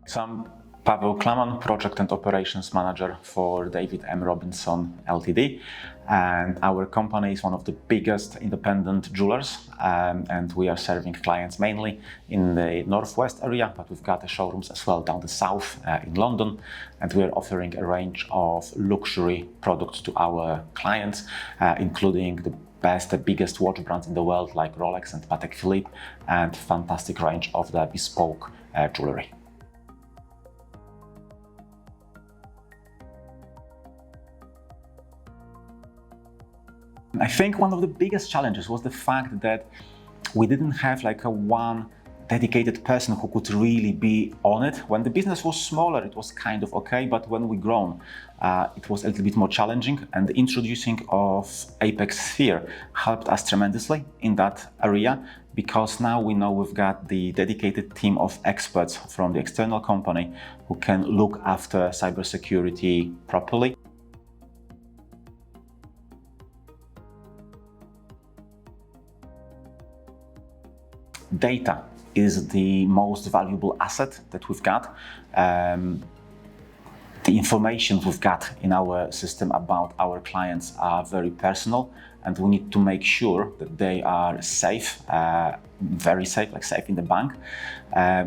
So I'm Pawel Klamann, Project and Operations Manager for David M. Robinson Ltd. And our company is one of the biggest independent jewelers, and we are serving clients mainly in the northwest area, but we've got showrooms as well down the south in London, and we are offering a range of luxury products to our clients, including the biggest watch brands in the world like Rolex and Patek Philippe, and fantastic range of the bespoke jewelry. I think one of the biggest challenges was the fact that we didn't have like a one dedicated person who could really be on it. When the business was smaller, it was kind of okay, but when we grown, it was a little bit more challenging, and the introducing of Apex Sphere helped us tremendously in that area, because now we know we've got the dedicated team of experts from the external company who can look after cybersecurity properly. Data is the most valuable asset that we've got. The information we've got in our system about our clients are very personal, and we need to make sure that they are safe, very safe, like safe in the bank.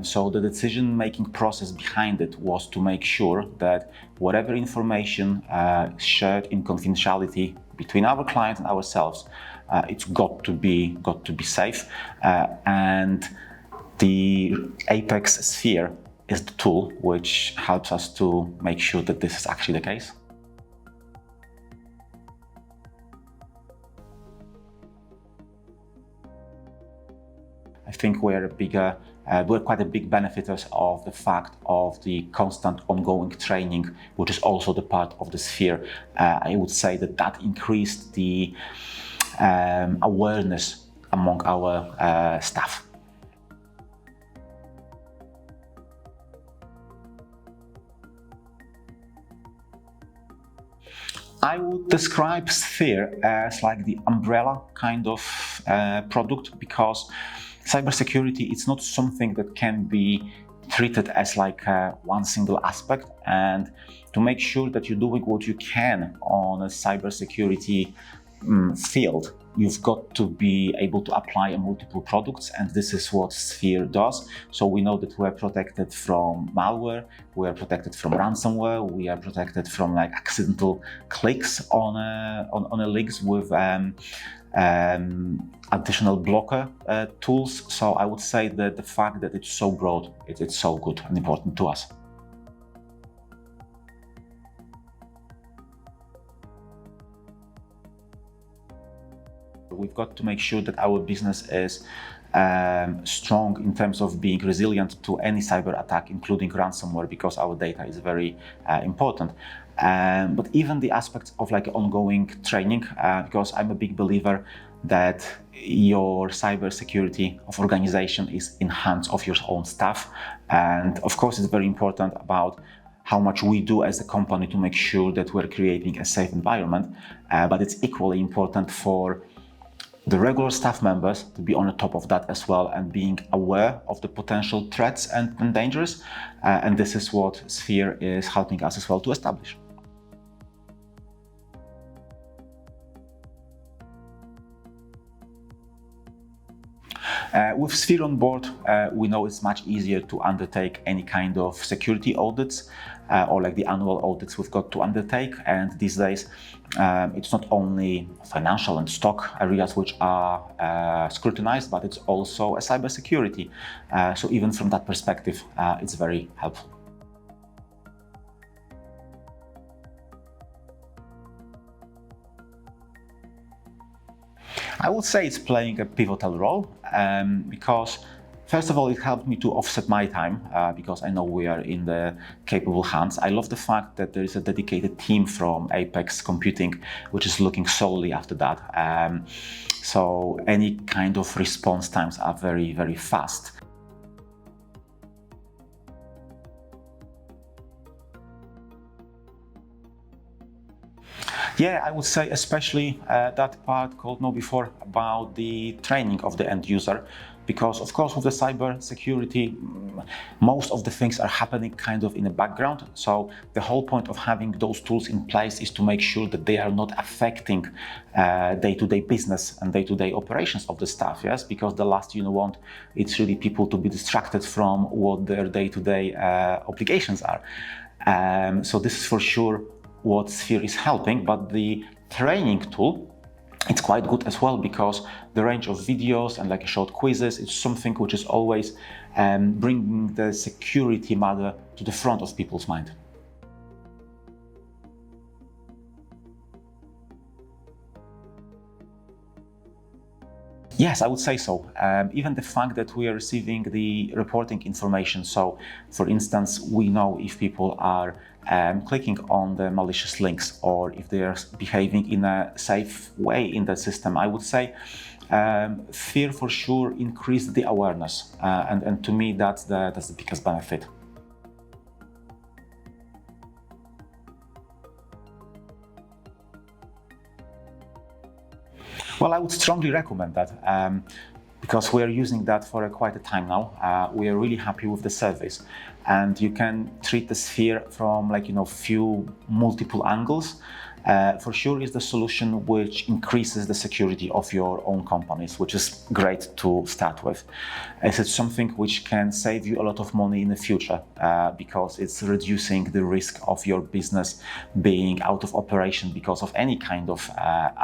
So the decision-making process behind it was to make sure that whatever information shared in confidentiality between our client and ourselves, it's got to be safe, and the Apex Sphere is the tool which helps us to make sure that this is actually the case. I think we're quite a big benefiters of the fact of the constant ongoing training, which is also the part of the Sphere. I would say that increased the awareness among our staff. I would describe Sphere as like the umbrella kind of product, because cybersecurity is not something that can be treated as like one single aspect, and to make sure that you're doing what you can on a cybersecurity field, you've got to be able to apply multiple products, and this is what Sphere does. So we know that we're protected from malware, we are protected from ransomware, we are protected from like accidental clicks on a links with additional blocker tools. So I would say that the fact that it's so broad, it's so good and important to us. We've got to make sure that our business is strong in terms of being resilient to any cyber attack, including ransomware, because our data is very important. But even the aspects of like ongoing training, because I'm a big believer that your cyber security of organization is in hands of your own staff. And of course, it's very important about how much we do as a company to make sure that we're creating a safe environment, but it's equally important for the regular staff members to be on the top of that as well, and being aware of the potential threats and dangers. And this is what Sphere is helping us as well to establish. With Sphere on board, we know it's much easier to undertake any kind of security audits or like the annual audits we've got to undertake. And these days, it's not only financial and stock areas which are scrutinized, but it's also a cybersecurity. So even from that perspective, it's very helpful. I would say it's playing a pivotal role, because first of all, it helped me to offset my time, because I know we are in the capable hands. I love the fact that there is a dedicated team from Apex Computing, which is looking solely after that. So any kind of response times are very, very fast. Yeah, I would say especially that part called Know Before about the training of the end user, because of course with the cyber security, most of the things are happening kind of in the background. So the whole point of having those tools in place is to make sure that they are not affecting day-to-day business and day-to-day operations of the staff. Yes, because the last you want, it's really people to be distracted from what their day-to-day obligations are. So this is for sure what Sphere is helping, but the training tool, it's quite good as well, because the range of videos and like short quizzes is something which is always bringing the security matter to the front of people's mind. Yes, I would say so. Even the fact that we are receiving the reporting information. So, for instance, we know if people are clicking on the malicious links or if they are behaving in a safe way in the system. I would say Fear for sure increased the awareness, and to me that's the biggest benefit. Well, I would strongly recommend that because we are using that for quite a time now. We are really happy with the service, and you can treat the Sphere from multiple angles. For sure is the solution which increases the security of your own companies, which is great to start with. It's something which can save you a lot of money in the future because it's reducing the risk of your business being out of operation because of any kind of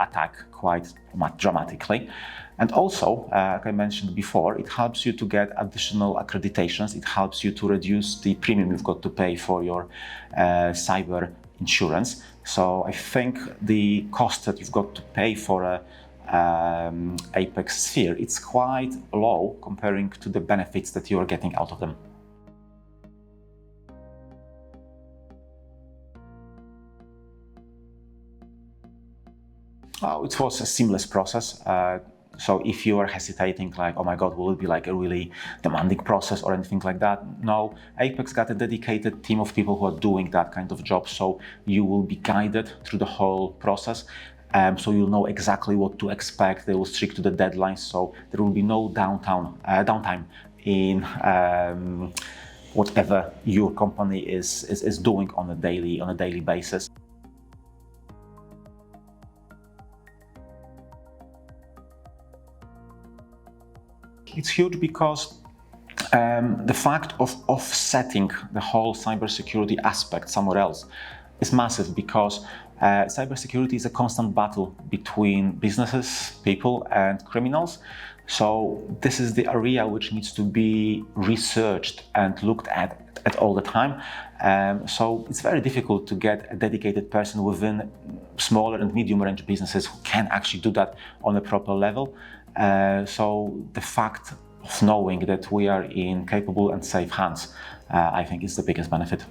attack quite dramatically. And also, like I mentioned before, it helps you to get additional accreditations. It helps you to reduce the premium you've got to pay for your cyber insurance. So I think the cost that you've got to pay for a Apex Sphere, it's quite low comparing to the benefits that you are getting out of them. Oh, it was a seamless process. So if you are hesitating, like, oh my God, will it be like a really demanding process or anything like that? No, Apex got a dedicated team of people who are doing that kind of job. So you will be guided through the whole process. So you'll know exactly what to expect. They will stick to the deadlines. So there will be no downtime in whatever your company is doing on a daily basis. It's huge because the fact of offsetting the whole cybersecurity aspect somewhere else is massive, because cybersecurity is a constant battle between businesses, people, and criminals. So this is the area which needs to be researched and looked at all the time. So it's very difficult to get a dedicated person within smaller and medium range businesses who can actually do that on a proper level. So the fact of knowing that we are in capable and safe hands, I think is the biggest benefit.